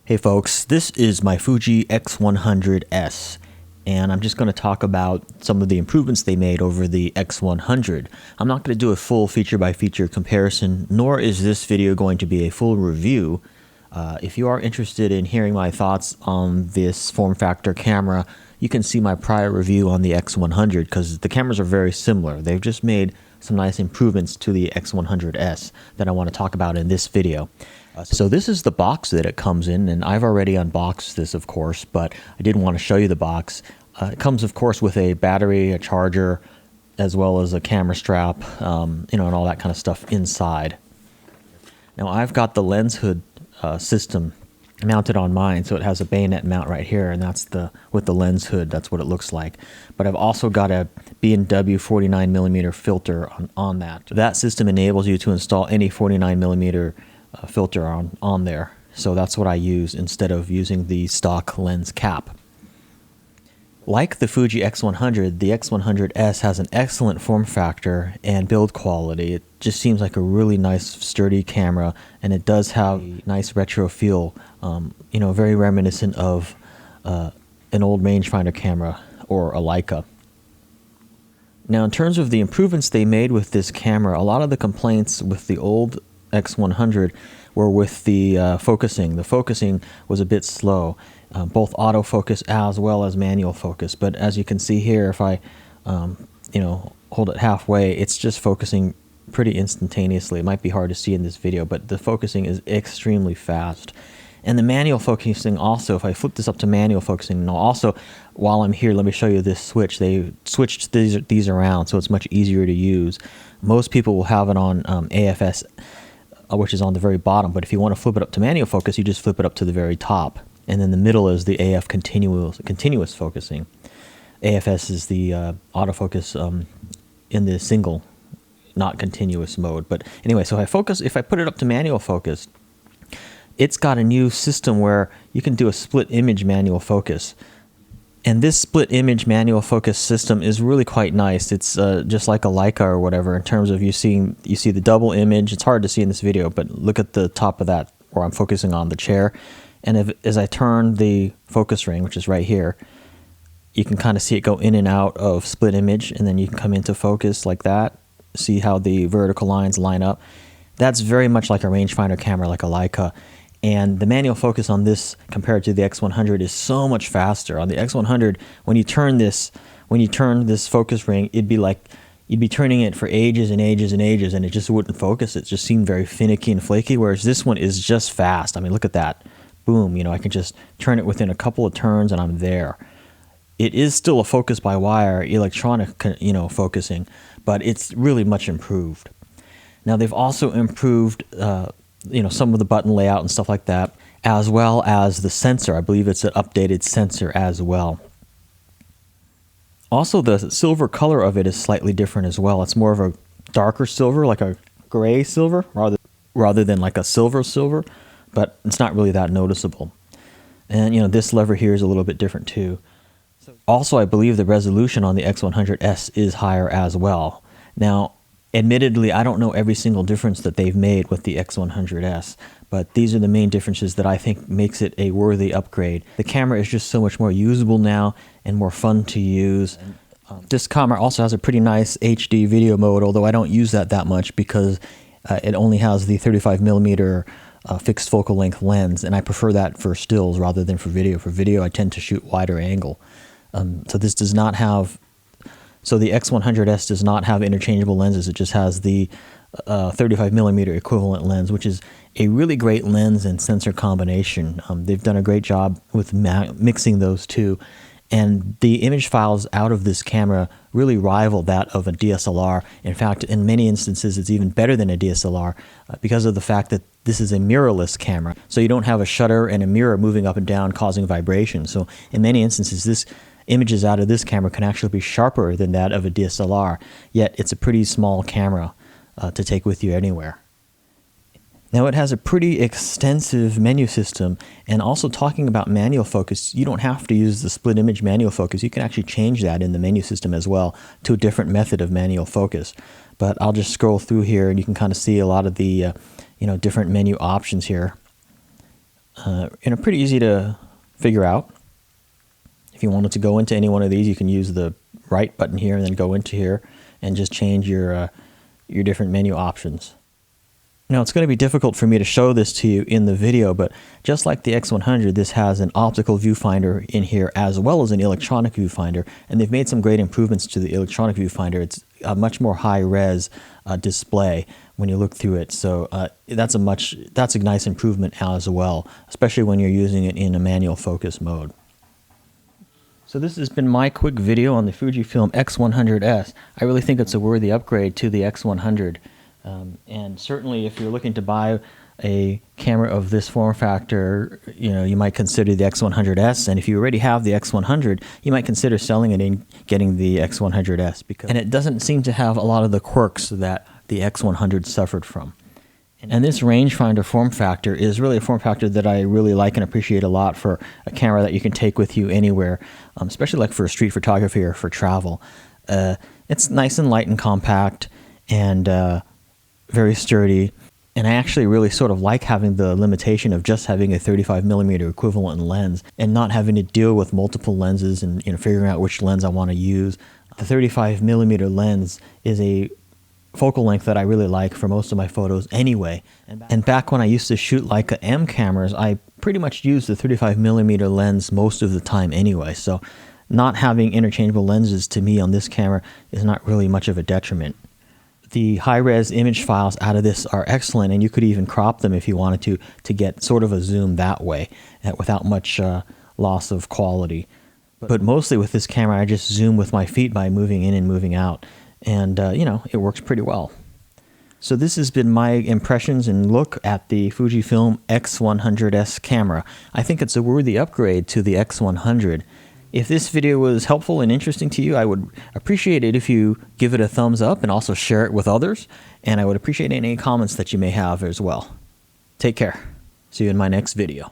Hey folks, this is my Fuji x100s, and I'm just going to talk about some of the improvements they made over the x100. I'm not going to do a full feature-by-feature comparison, nor is this video going to be a full review. If you are interested in hearing my thoughts on this form factor camera, you can see my prior review on the x100 because the cameras are very similar. They've just made some nice improvements to the x100s that I want to talk about in this video. So this is the box that it comes in, and I've already unboxed this, of course, but I did want to show you the box. It comes, of course, with a battery, a charger, as well as a camera strap, and all that kind of stuff inside. Now I've got the lens hood system mounted on mine, so it has a bayonet mount right here, and that's with the lens hood. That's what it looks like. But I've also got a B&W 49mm filter on that. That system enables you to install any 49mm filter on there, so that's what I use instead of using the stock lens cap. Like the Fuji X100, the X100s has an excellent form factor and build quality. It just seems like a really nice sturdy camera, and it does have a nice retro feel, very reminiscent of an old rangefinder camera or a Leica. Now in terms of the improvements they made with this camera, a lot of the complaints with the old X100 were with the focusing. The focusing was a bit slow, both autofocus as well as manual focus. But as you can see here, if I hold it halfway, it's just focusing pretty instantaneously. It might be hard to see in this video, but the focusing is extremely fast. And the manual focusing also, if I flip this up to manual focusing, now also while I'm here, let me show you this switch. They switched these around, so it's much easier to use. Most people will have it on AFS, which is on the very bottom, but if you want to flip it up to manual focus, you just flip it up to the very top. And then the middle is the AF continuous focusing. AFS is the autofocus in the single, not continuous mode. But anyway, so if I put it up to manual focus, it's got a new system where you can do a split image manual focus. And this split image manual focus system is really quite nice. It's just like a Leica or whatever in terms of you see the double image. It's hard to see in this video, but look at the top of that where I'm focusing on the chair. And as I turn the focus ring, which is right here, you can kind of see it go in and out of split image, and then you can come into focus like that. See how the vertical lines line up. That's very much like a rangefinder camera, like a Leica. And the manual focus on this compared to the X100 is so much faster. On the X100, when you turn this focus ring, it'd be like you'd be turning it for ages and ages and ages, and it just wouldn't focus. It just seemed very finicky and flaky, whereas this one is just fast. I mean, look at that. Boom, I can just turn it within a couple of turns and I'm there. It is still a focus by wire, electronic, focusing, but it's really much improved. Now they've also improved some of the button layout and stuff like that, as well as the sensor. I believe it's an updated sensor as well. Also, the silver color of it is slightly different as well. It's more of a darker silver, like a gray silver, rather than like a silver, but it's not really that noticeable. And this lever here is a little bit different too. Also, I believe the resolution on the X100s is higher as well. Now, admittedly, I don't know every single difference that they've made with the X100s, but these are the main differences that I think makes it a worthy upgrade. The camera is just so much more usable now and more fun to use. This camera also has a pretty nice HD video mode, although I don't use that much because it only has the 35mm fixed focal length lens, and I prefer that for stills rather than for video. For video, I tend to shoot wider angle. So this does not have... So the X100s does not have interchangeable lenses. It just has the 35mm equivalent lens, which is a really great lens and sensor combination. They've done a great job with mixing those two. And the image files out of this camera really rival that of a DSLR. In fact, in many instances, it's even better than a DSLR because of the fact that this is a mirrorless camera. So you don't have a shutter and a mirror moving up and down causing vibration. So in many instances, images out of this camera can actually be sharper than that of a DSLR, yet it's a pretty small camera to take with you anywhere. Now it has a pretty extensive menu system, and also talking about manual focus, you don't have to use the split image manual focus. You can actually change that in the menu system as well to a different method of manual focus. But I'll just scroll through here and you can kind of see a lot of the different menu options here. Pretty easy to figure out. If you wanted to go into any one of these, you can use the right button here and then go into here and just change your different menu options. Now, it's going to be difficult for me to show this to you in the video, but just like the X100, this has an optical viewfinder in here as well as an electronic viewfinder, and they've made some great improvements to the electronic viewfinder. It's a much more high-res display when you look through it, so that's a nice improvement as well, especially when you're using it in a manual focus mode. So this has been my quick video on the FujiFilm X100s. I really think it's a worthy upgrade to the X100. And certainly if you're looking to buy a camera of this form factor, you might consider the X100s, and if you already have the X100, you might consider selling it and getting the X100s, and it doesn't seem to have a lot of the quirks that the X100 suffered from. And this rangefinder form factor is really a form factor that I really like and appreciate a lot for a camera that you can take with you anywhere, especially like for street photography or for travel. It's nice and light and compact and very sturdy, and I actually really sort of like having the limitation of just having a 35mm equivalent lens and not having to deal with multiple lenses and figuring out which lens I want to use. The 35mm lens is a focal length that I really like for most of my photos anyway. And back when I used to shoot Leica M cameras, I pretty much used the 35mm lens most of the time anyway, so not having interchangeable lenses to me on this camera is not really much of a detriment. The high-res image files out of this are excellent, and you could even crop them if you wanted to get sort of a zoom that way without much loss of quality. But mostly with this camera, I just zoom with my feet by moving in and moving out, and it works pretty well. So this has been my impressions and look at the FujiFilm X100s camera. I think it's a worthy upgrade to the X100. If this video was helpful and interesting to you, I would appreciate it if you give it a thumbs up and also share it with others. And I would appreciate any comments that you may have as well. Take care. See you in my next video.